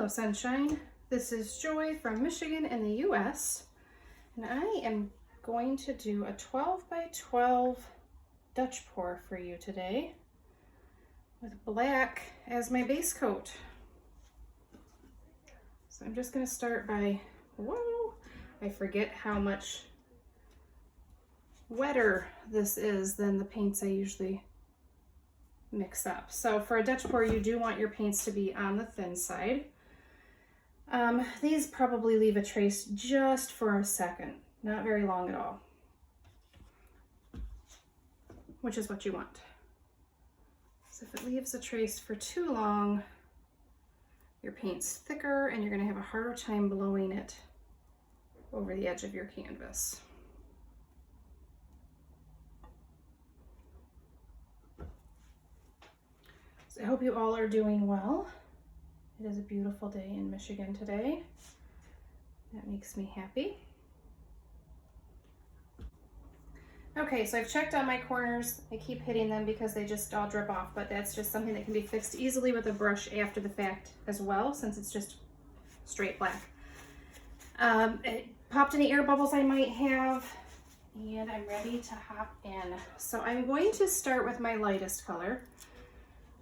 Hello sunshine, this is Joy from Michigan in the US, and I am going to do a 12 by 12 Dutch pour for you today with black as my base coat. So I'm just going to start by, whoa, I forget how much wetter this is than the paints I usually mix up. So for a Dutch pour, you do want your paints to be on the thin side. These probably leave a trace just for a second, not very long at all, which is what you want. So if it leaves a trace for too long, your paint's thicker and you're going to have a harder time blowing it over the edge of your canvas. So I hope you all are doing well. It is a beautiful day in Michigan today. That makes me happy. Okay, so I've checked on my corners. I keep hitting them because they just all drip off, but that's just something that can be fixed easily with a brush after the fact as well, since it's just straight black. It popped any air bubbles I might have, and I'm ready to hop in. So I'm going to start with my lightest color.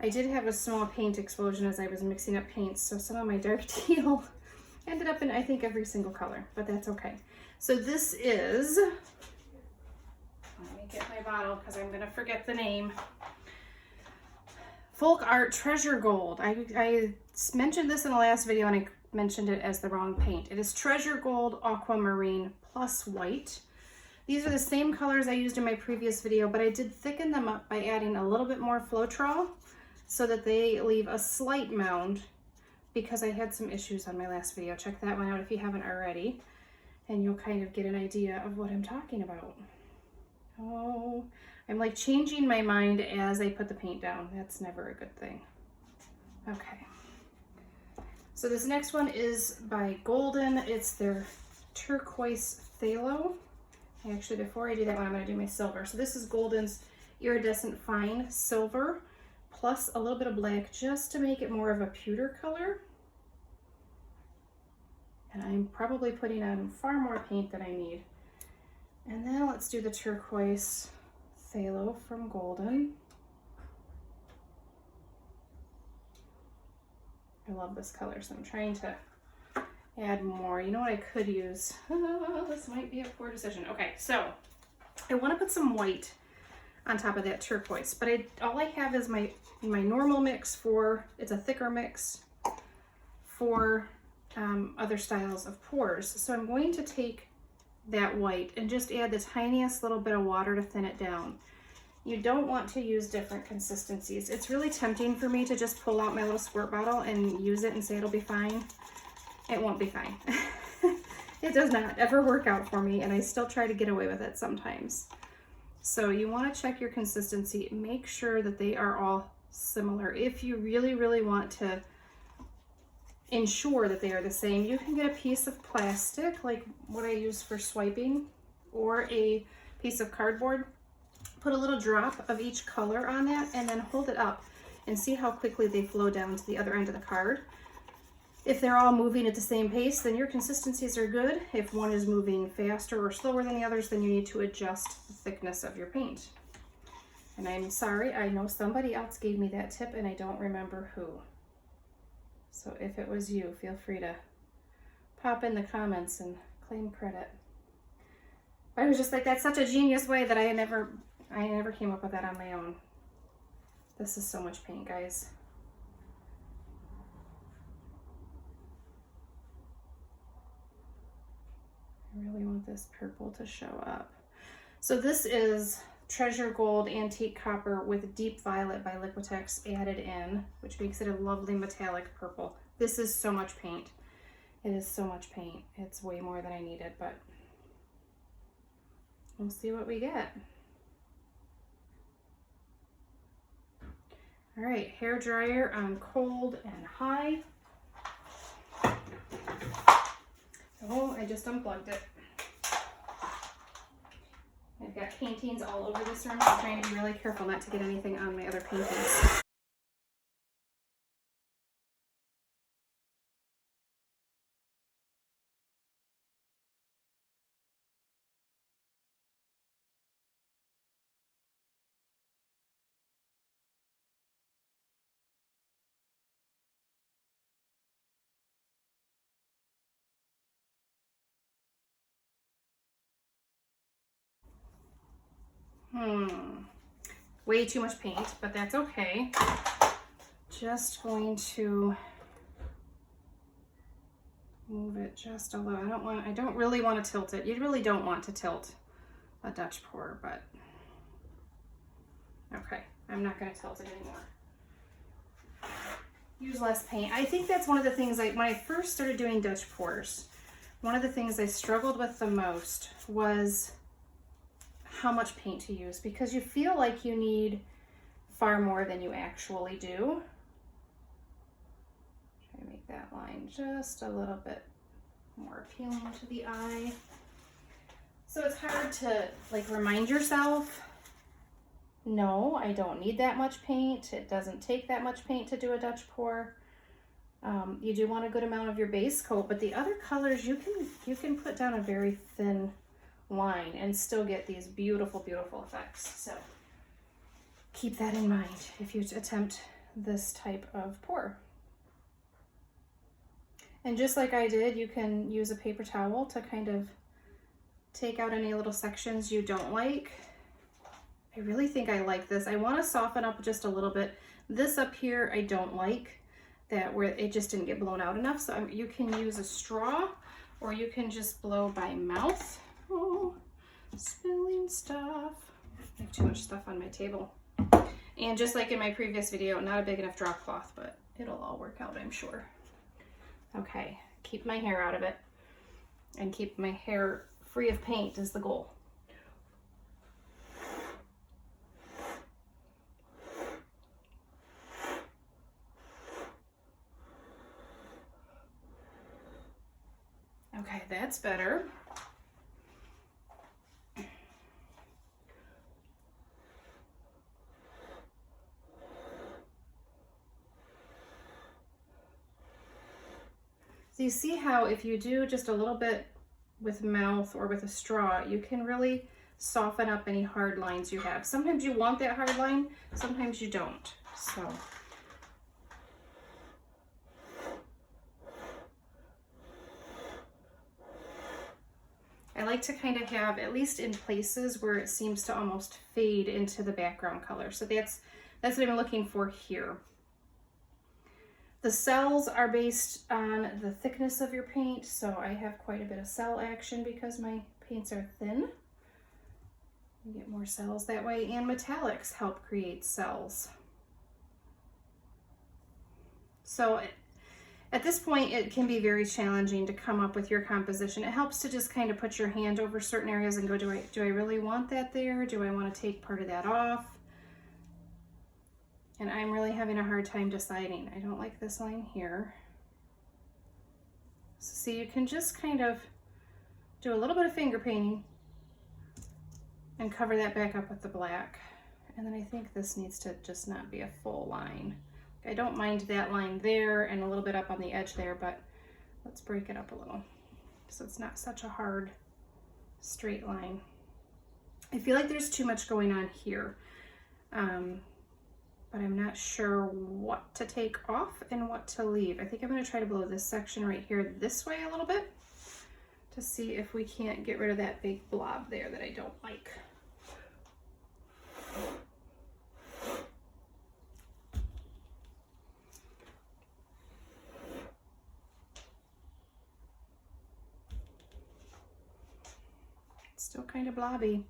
I did have a small paint explosion as I was mixing up paints, so some of my dark teal ended up in, I think, every single color, but that's okay. So this is, let me get my bottle because I'm gonna forget the name. Folk Art Treasure Gold. I mentioned this in the last video and I mentioned it as the wrong paint. It is Treasure Gold Aquamarine plus white. These are the same colors I used in my previous video, but I did thicken them up by adding a little bit more Floetrol, so that they leave a slight mound, because I had some issues on my last video. Check that one out if you haven't already, and you'll kind of get an idea of what I'm talking about. Oh, I'm like changing my mind as I put the paint down. That's never a good thing. Okay. So this next one is by Golden. It's their turquoise phthalo. Actually, before I do that one, I'm going to do my silver. So this is Golden's iridescent fine silver, plus a little bit of black just to make it more of a pewter color. And I'm probably putting on far more paint than I need. And then let's do the turquoise phthalo from Golden. I love this color, so I'm trying to add more. You know what I could use? This might be a poor decision. Okay, so I want to put some white on top of that turquoise, but all I have is my normal mix for, it's a thicker mix for other styles of pours. So I'm going to take that white and just add the tiniest little bit of water to thin it down. You don't want to use different consistencies. It's really tempting for me to just pull out my little squirt bottle and use it and say it'll be fine. It won't be fine. It does not ever work out for me, and I still try to get away with it sometimes. So you want to check your consistency. Make sure that they are all similar. If you really, really want to ensure that they are the same, you can get a piece of plastic, like what I use for swiping, or a piece of cardboard. Put a little drop of each color on that and then hold it up and see how quickly they flow down to the other end of the card. If they're all moving at the same pace, then your consistencies are good. If one is moving faster or slower than the others, then you need to adjust the thickness of your paint. And I'm sorry, I know somebody else gave me that tip and I don't remember who. So if it was you, feel free to pop in the comments and claim credit. But I was just like, that's such a genius way that I never came up with that on my own. This is so much paint, guys. I really want this purple to show up. So this is Treasure Gold Antique Copper with Deep Violet by Liquitex added in, which makes it a lovely metallic purple. This is so much paint. It is so much paint. It's way more than I needed, but we'll see what we get. All right, hair dryer on cold and high. Oh, I just unplugged it. I've got paintings all over this room, so I'm trying to be really careful not to get anything on my other paintings. Way too much paint, but that's okay. Just going to move it just a little. I don't really want to tilt it. You really don't want to tilt a Dutch pour, but okay, I'm not going to tilt it anymore. Use less paint. I think that's one of the things when I first started doing Dutch pours, one of the things I struggled with the most was how much paint to use, because you feel like you need far more than you actually do. Try to make that line just a little bit more appealing to the eye. So it's hard to like remind yourself, no, I don't need that much paint. It doesn't take that much paint to do a Dutch pour. You do want a good amount of your base coat, but the other colors you can put down a very thin line and still get these beautiful, beautiful effects. So keep that in mind if you attempt this type of pour. And just like I did, you can use a paper towel to kind of take out any little sections you don't like. I really think I like this. I want to soften up just a little bit. This up here I don't like, that where it just didn't get blown out enough. So you can use a straw or you can just blow by mouth. Oh, spilling stuff. I have too much stuff on my table. And just like in my previous video, not a big enough drop cloth, but it'll all work out, I'm sure. Okay, keep my hair out of it and keep my hair free of paint is the goal. Okay, that's better. So you see how if you do just a little bit with mouth or with a straw, you can really soften up any hard lines you have. Sometimes you want that hard line, sometimes you don't. So I like to kind of have, at least in places where it seems to almost fade into the background color. So that's what I'm looking for here. The cells are based on the thickness of your paint, so I have quite a bit of cell action because my paints are thin. You get more cells that way, and metallics help create cells. So at this point, it can be very challenging to come up with your composition. It helps to just kind of put your hand over certain areas and go, do I really want that there? Do I want to take part of that off? And I'm really having a hard time deciding. I don't like this line here. So see, you can just kind of do a little bit of finger painting and cover that back up with the black. And then I think this needs to just not be a full line. I don't mind that line there and a little bit up on the edge there, but let's break it up a little so it's not such a hard straight line. I feel like there's too much going on here. But I'm not sure what to take off and what to leave. I think I'm going to try to blow this section right here this way a little bit to see if we can't get rid of that big blob there that I don't like. It's still kind of blobby.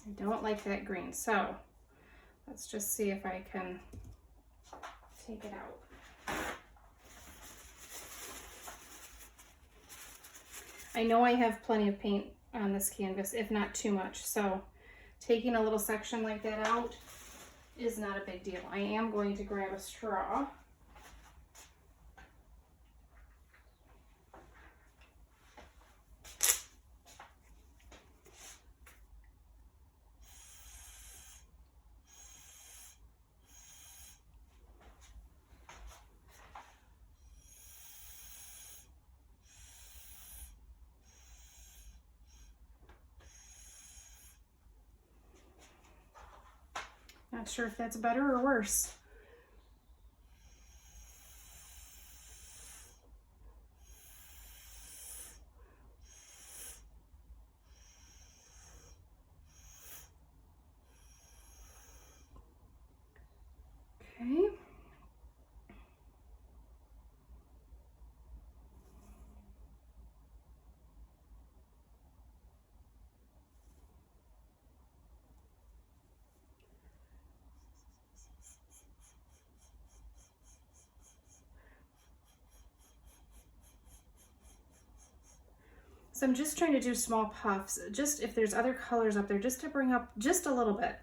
I don't like that green, so let's just see if I can take it out. I know I have plenty of paint on this canvas, if not too much, so taking a little section like that out is not a big deal. I am going to grab a straw. Not sure if that's better or worse. Okay. So I'm just trying to do small puffs, just if there's other colors up there, just to bring up just a little bit.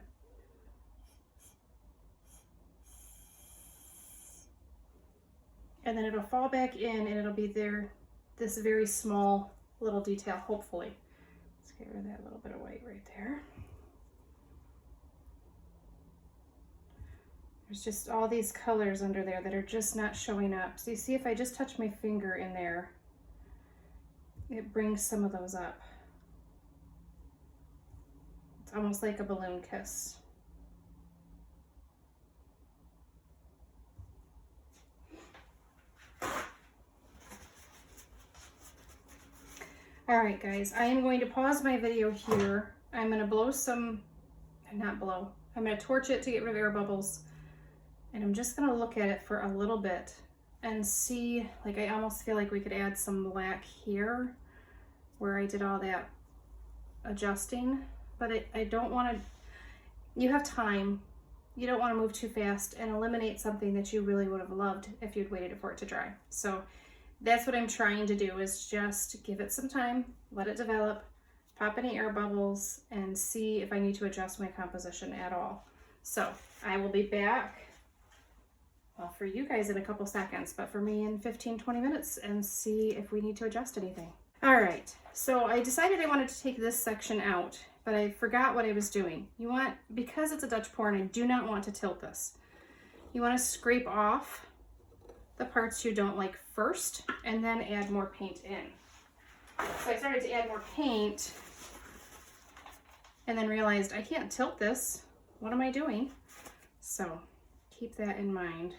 And then it'll fall back in and it'll be there, this very small little detail, hopefully. Let's get rid of that little bit of white right there. There's just all these colors under there that are just not showing up. So you see, if I just touch my finger in there, it brings some of those up. It's almost like a balloon kiss. All right, guys, I am going to pause my video here. I'm going to blow some, not blow, I'm going to torch it to get rid of air bubbles. And I'm just going to look at it for a little bit and see, like, I almost feel like we could add some black here where I did all that adjusting, but I don't want to, you have time. You don't want to move too fast and eliminate something that you really would have loved if you'd waited for it to dry. So that's what I'm trying to do, is just give it some time, let it develop, pop any air bubbles, and see if I need to adjust my composition at all. So I will be back, well, for you guys in a couple seconds, but for me in 15-20 minutes, and see if we need to adjust anything. All right, so I decided I wanted to take this section out, but I forgot what I was doing. You want, because it's a Dutch pour and I do not want to tilt this, you want to scrape off the parts you don't like first, and then add more paint in. So I started to add more paint and then realized I can't tilt this. What am I doing? So keep that in mind.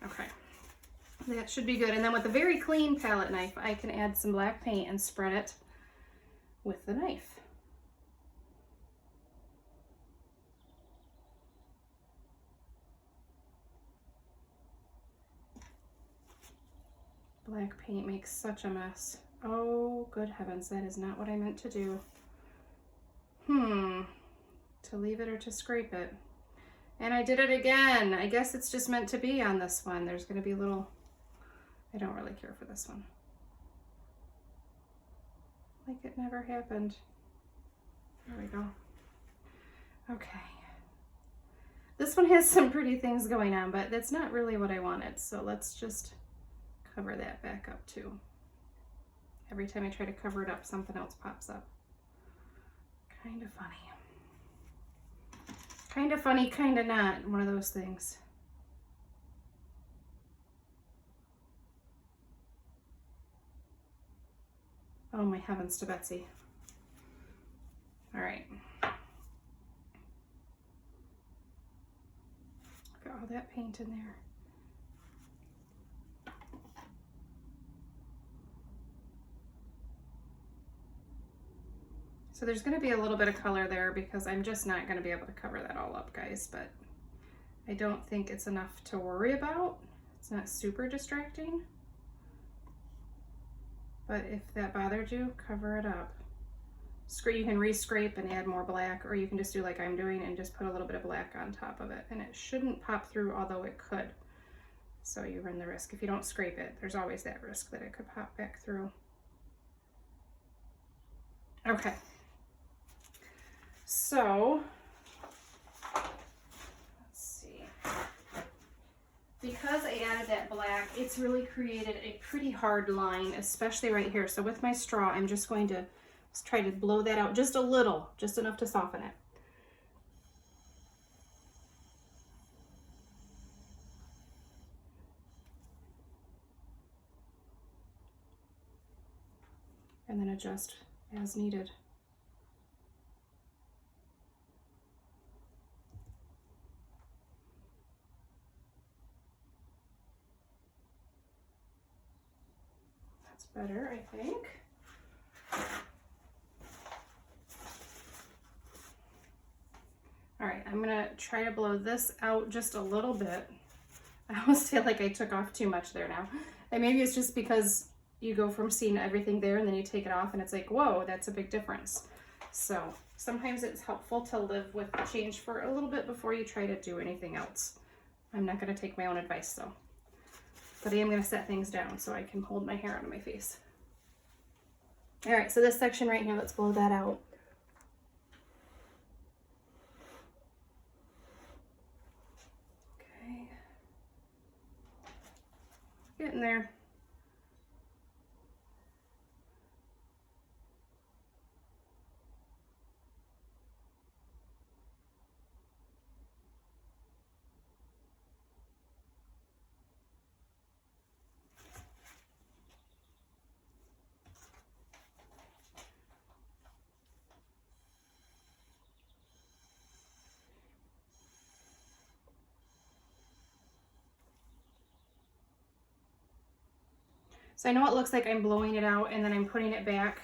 Okay, that should be good. And then with a very clean palette knife, I can add some black paint and spread it with the knife. Black paint makes such a mess. Oh, good heavens, that is not what I meant to do. To leave it or to scrape it. And I did it again. I guess it's just meant to be on this one. There's gonna be a little, I don't really care for this one. Like it never happened. There we go. Okay. This one has some pretty things going on, but that's not really what I wanted. So let's just cover that back up too. Every time I try to cover it up, something else pops up. Kind of funny. Kind of funny, kind of not. One of those things. Oh my heavens to Betsy. All right. Got all that paint in there. So there's going to be a little bit of color there because I'm just not going to be able to cover that all up, guys, but I don't think it's enough to worry about. It's not super distracting, but if that bothered you, cover it up. You can re-scrape and add more black, or you can just do like I'm doing and just put a little bit of black on top of it, and it shouldn't pop through, although it could. So you run the risk. If you don't scrape it, there's always that risk that it could pop back through. Okay. So, let's see, because I added that black, it's really created a pretty hard line, especially right here. So with my straw, I'm just going to try to blow that out just a little, just enough to soften it. And then adjust as needed. Better, I think. All right, I'm gonna try to blow this out just a little bit. I almost feel like I took off too much there now. And maybe it's just because you go from seeing everything there and then you take it off and it's like, whoa, that's a big difference. So sometimes it's helpful to live with the change for a little bit before you try to do anything else. I'm not gonna take my own advice though. But I am gonna set things down so I can hold my hair out of my face. All right, so this section right here, let's blow that out. Okay. Getting there. So I know it looks like I'm blowing it out and then I'm putting it back.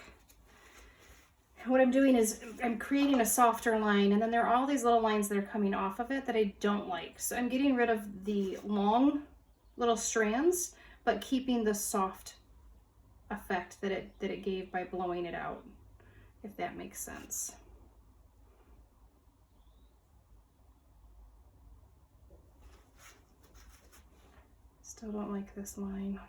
What I'm doing is I'm creating a softer line, and then there are all these little lines that are coming off of it that I don't like. So I'm getting rid of the long little strands, but keeping the soft effect that it gave by blowing it out, if that makes sense. Still don't like this line.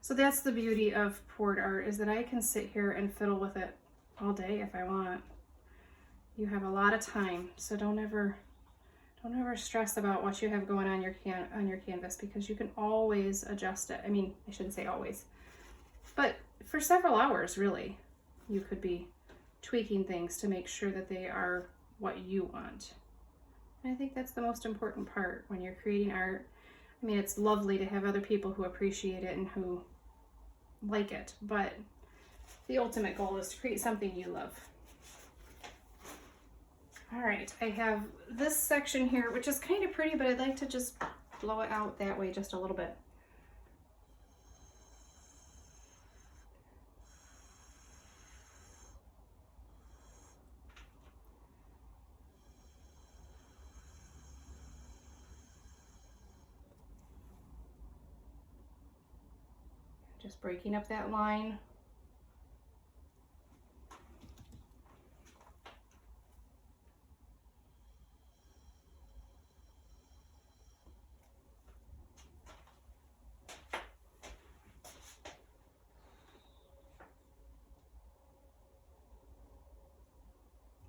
So that's the beauty of poured art, is that I can sit here and fiddle with it all day if I want. You have a lot of time, so don't ever stress about what you have going on your canvas, because you can always adjust it. I mean, I shouldn't say always, but for several hours, really, you could be tweaking things to make sure that they are what you want. And I think that's the most important part when you're creating art. I mean, it's lovely to have other people who appreciate it and who like it, but the ultimate goal is to create something you love. All right, I have this section here, which is kind of pretty, but I'd like to just blow it out that way just a little bit. Just breaking up that line.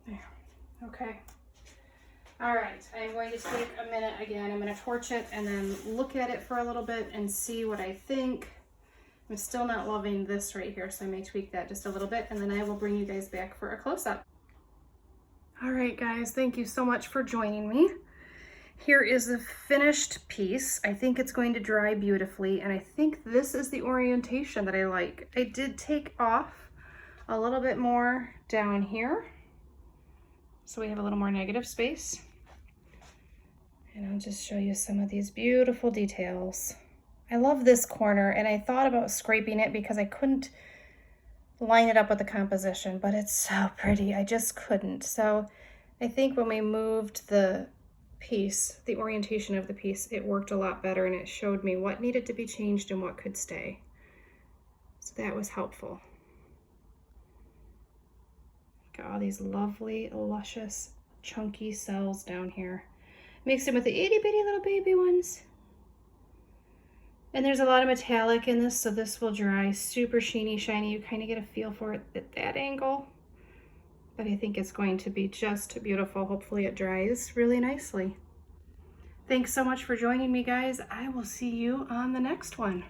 There, okay. All right, I'm going to take a minute again. I'm going to torch it and then look at it for a little bit and see what I think. I'm still not loving this right here, so I may tweak that just a little bit, and then I will bring you guys back for a close-up. All right, guys, thank you so much for joining me. Here is the finished piece. I think it's going to dry beautifully, and I think this is the orientation that I like. I did take off a little bit more down here, so we have a little more negative space. And I'll just show you some of these beautiful details. I love this corner, and I thought about scraping it because I couldn't line it up with the composition, but it's so pretty. I just couldn't. So I think when we moved the piece, the orientation of the piece, it worked a lot better, and it showed me what needed to be changed and what could stay. So that was helpful. Got all these lovely, luscious, chunky cells down here. Mixed in with the itty bitty little baby ones. And there's a lot of metallic in this, so this will dry super sheeny, shiny. You kind of get a feel for it at that angle. But I think it's going to be just beautiful. Hopefully it dries really nicely. Thanks so much for joining me, guys. I will see you on the next one.